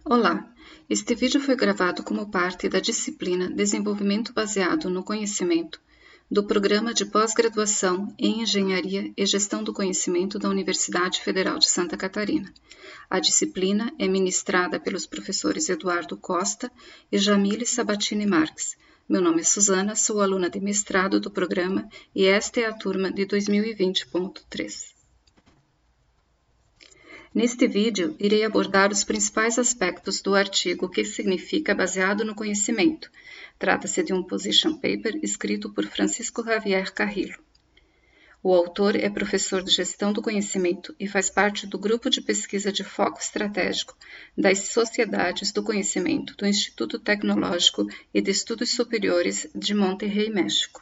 Olá, este vídeo foi gravado como parte da disciplina Desenvolvimento Baseado no Conhecimento do Programa de Pós-Graduação em Engenharia e Gestão do Conhecimento da Universidade Federal de Santa Catarina. A disciplina é ministrada pelos professores Eduardo Costa e Jamile Sabatini Marques. Meu nome é Suzana, sou aluna de mestrado do programa e esta é a turma de 2020.3. Neste vídeo, irei abordar os principais aspectos do artigo que significa baseado no conhecimento. Trata-se de um position paper escrito por Francisco Javier Carrillo. O autor é professor de Gestão do Conhecimento e faz parte do grupo de pesquisa de foco estratégico das Sociedades do Conhecimento do Instituto Tecnológico e de Estudos Superiores de Monterrey, México.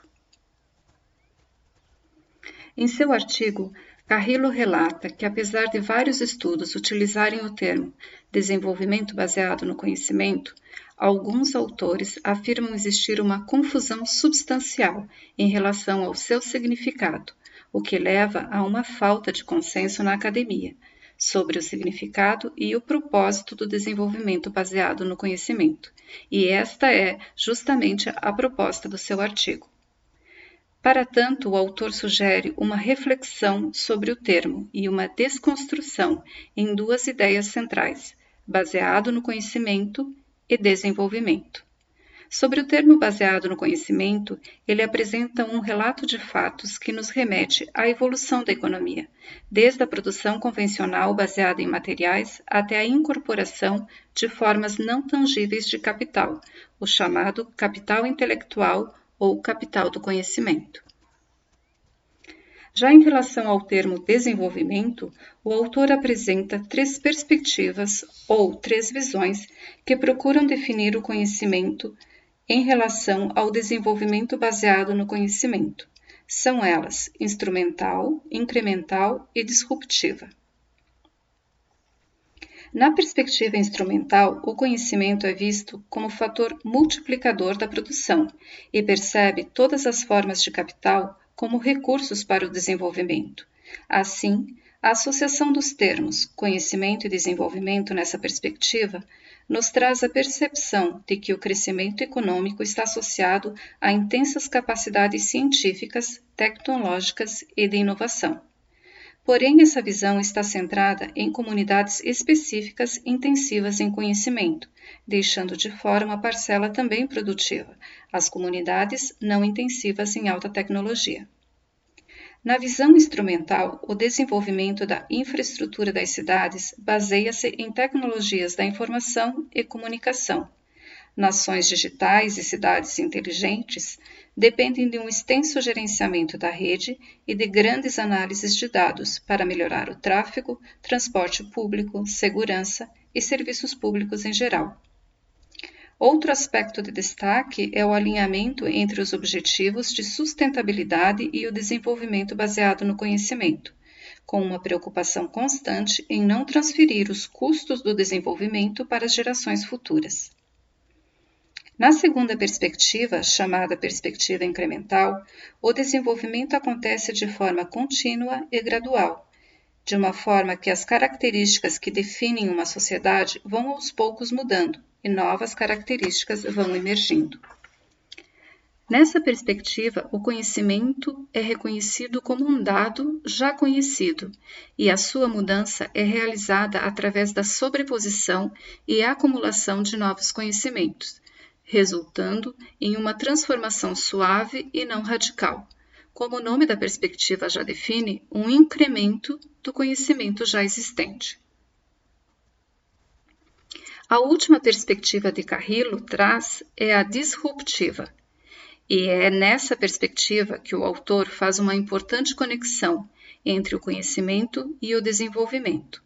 Em seu artigo, Carrillo relata que, apesar de vários estudos utilizarem o termo desenvolvimento baseado no conhecimento, alguns autores afirmam existir uma confusão substancial em relação ao seu significado, o que leva a uma falta de consenso na academia sobre o significado e o propósito do desenvolvimento baseado no conhecimento, e esta é justamente a proposta do seu artigo. Para tanto, o autor sugere uma reflexão sobre o termo e uma desconstrução em duas ideias centrais, baseado no conhecimento e desenvolvimento. Sobre o termo baseado no conhecimento, ele apresenta um relato de fatos que nos remete à evolução da economia, desde a produção convencional baseada em materiais até a incorporação de formas não tangíveis de capital, o chamado capital intelectual ou capital do conhecimento. Já em relação ao termo desenvolvimento, o autor apresenta três perspectivas ou três visões que procuram definir o conhecimento em relação ao desenvolvimento baseado no conhecimento. São elas instrumental, incremental e disruptiva. Na perspectiva instrumental, o conhecimento é visto como fator multiplicador da produção e percebe todas as formas de capital como recursos para o desenvolvimento. Assim, a associação dos termos conhecimento e desenvolvimento nessa perspectiva nos traz a percepção de que o crescimento econômico está associado a intensas capacidades científicas, tecnológicas e de inovação. Porém, essa visão está centrada em comunidades específicas intensivas em conhecimento, deixando de fora uma parcela também produtiva, as comunidades não intensivas em alta tecnologia. Na visão instrumental, o desenvolvimento da infraestrutura das cidades baseia-se em tecnologias da informação e comunicação. Nações digitais e cidades inteligentes dependem de um extenso gerenciamento da rede e de grandes análises de dados para melhorar o tráfego, transporte público, segurança e serviços públicos em geral. Outro aspecto de destaque é o alinhamento entre os objetivos de sustentabilidade e o desenvolvimento baseado no conhecimento, com uma preocupação constante em não transferir os custos do desenvolvimento para as gerações futuras. Na segunda perspectiva, chamada perspectiva incremental, o desenvolvimento acontece de forma contínua e gradual, de uma forma que as características que definem uma sociedade vão aos poucos mudando e novas características vão emergindo. Nessa perspectiva, o conhecimento é reconhecido como um dado já conhecido e a sua mudança é realizada através da sobreposição e acumulação de novos conhecimentos, resultando em uma transformação suave e não radical, como o nome da perspectiva já define, um incremento do conhecimento já existente. A última perspectiva de Carrillo traz é a disruptiva, e é nessa perspectiva que o autor faz uma importante conexão entre o conhecimento e o desenvolvimento.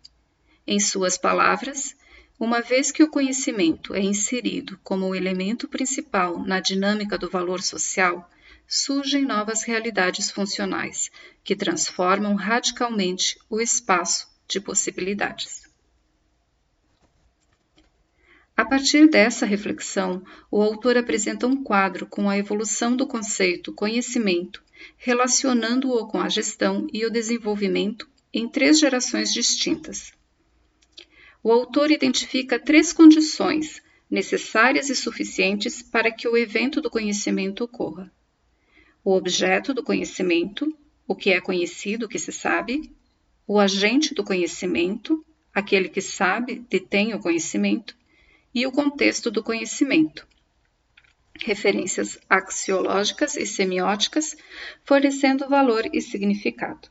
Em suas palavras, uma vez que o conhecimento é inserido como o elemento principal na dinâmica do valor social, surgem novas realidades funcionais que transformam radicalmente o espaço de possibilidades. A partir dessa reflexão, o autor apresenta um quadro com a evolução do conceito conhecimento, relacionando-o com a gestão e o desenvolvimento em três gerações distintas. O autor identifica 3 condições necessárias e suficientes para que o evento do conhecimento ocorra: o objeto do conhecimento, o que é conhecido, o que se sabe; o agente do conhecimento, aquele que sabe, detém o conhecimento; e o contexto do conhecimento. Referências axiológicas e semióticas, fornecendo valor e significado.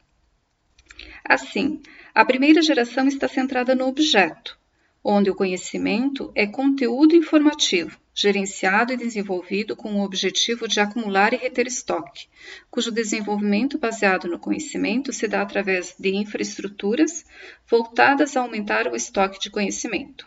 Assim, a primeira geração está centrada no objeto, onde o conhecimento é conteúdo informativo, gerenciado e desenvolvido com o objetivo de acumular e reter estoque, cujo desenvolvimento baseado no conhecimento se dá através de infraestruturas voltadas a aumentar o estoque de conhecimento.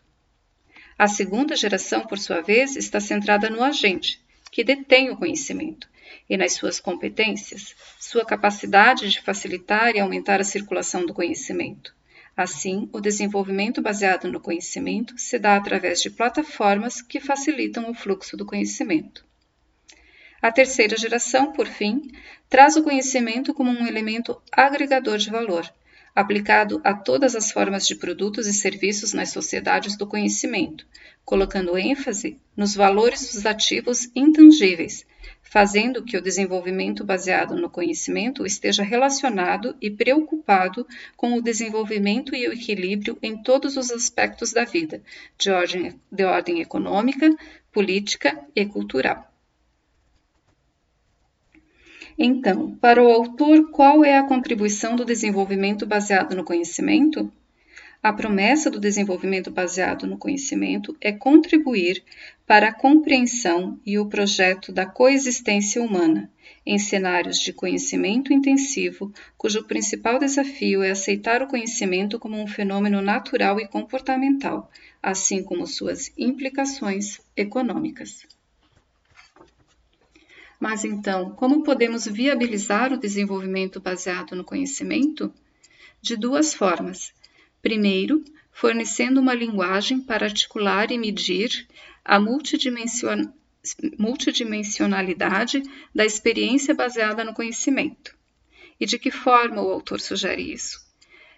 A segunda geração, por sua vez, está centrada no agente, que detém o conhecimento, e nas suas competências, sua capacidade de facilitar e aumentar a circulação do conhecimento. Assim, o desenvolvimento baseado no conhecimento se dá através de plataformas que facilitam o fluxo do conhecimento. A terceira geração, por fim, traz o conhecimento como um elemento agregador de valor, aplicado a todas as formas de produtos e serviços nas sociedades do conhecimento, colocando ênfase nos valores dos ativos intangíveis, fazendo que o desenvolvimento baseado no conhecimento esteja relacionado e preocupado com o desenvolvimento e o equilíbrio em todos os aspectos da vida, de ordem econômica, política e cultural. Então, para o autor, qual é a contribuição do desenvolvimento baseado no conhecimento? A promessa do desenvolvimento baseado no conhecimento é contribuir para a compreensão e o projeto da coexistência humana, em cenários de conhecimento intensivo, cujo principal desafio é aceitar o conhecimento como um fenômeno natural e comportamental, assim como suas implicações econômicas. Mas então, como podemos viabilizar o desenvolvimento baseado no conhecimento? De 2 formas. Primeiro, fornecendo uma linguagem para articular e medir a multidimensionalidade da experiência baseada no conhecimento. E de que forma o autor sugere isso?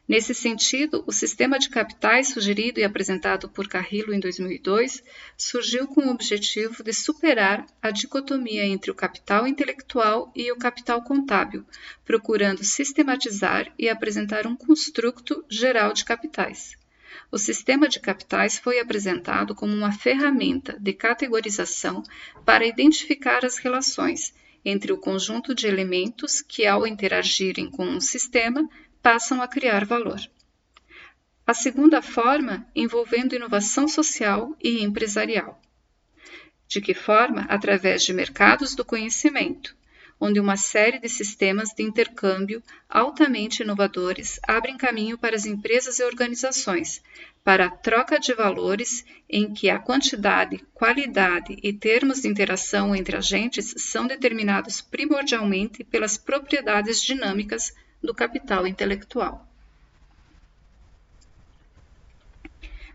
Nesse sentido, o sistema de capitais sugerido e apresentado por Carrillo em 2002 surgiu com o objetivo de superar a dicotomia entre o capital intelectual e o capital contábil, procurando sistematizar e apresentar um construto geral de capitais. O sistema de capitais foi apresentado como uma ferramenta de categorização para identificar as relações entre o conjunto de elementos que, ao interagirem com um sistema, passam a criar valor. A segunda forma, envolvendo inovação social e empresarial. De que forma? Através de mercados do conhecimento, onde uma série de sistemas de intercâmbio altamente inovadores abrem caminho para as empresas e organizações, para a troca de valores em que a quantidade, qualidade e termos de interação entre agentes são determinados primordialmente pelas propriedades dinâmicas do capital intelectual.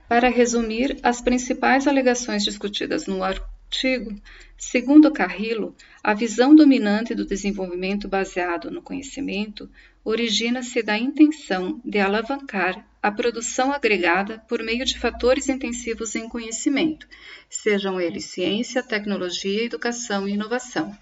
Para resumir as principais alegações discutidas no artigo, segundo Carrillo, a visão dominante do desenvolvimento baseado no conhecimento origina-se da intenção de alavancar a produção agregada por meio de fatores intensivos em conhecimento, sejam eles ciência, tecnologia, educação e inovação.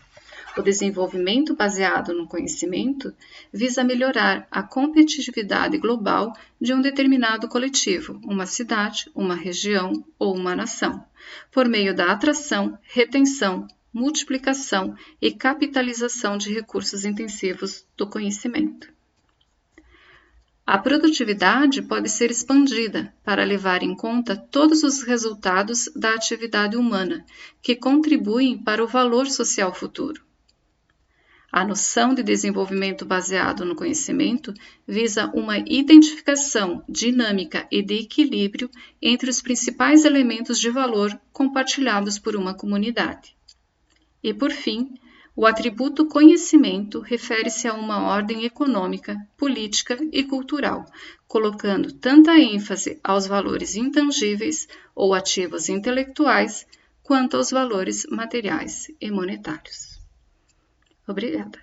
O desenvolvimento baseado no conhecimento visa melhorar a competitividade global de um determinado coletivo, uma cidade, uma região ou uma nação, por meio da atração, retenção, multiplicação e capitalização de recursos intensivos do conhecimento. A produtividade pode ser expandida para levar em conta todos os resultados da atividade humana que contribuem para o valor social futuro. A noção de desenvolvimento baseado no conhecimento visa uma identificação dinâmica e de equilíbrio entre os principais elementos de valor compartilhados por uma comunidade. E, por fim, o atributo conhecimento refere-se a uma ordem econômica, política e cultural, colocando tanta ênfase aos valores intangíveis ou ativos intelectuais, quanto aos valores materiais e monetários. Obrigada.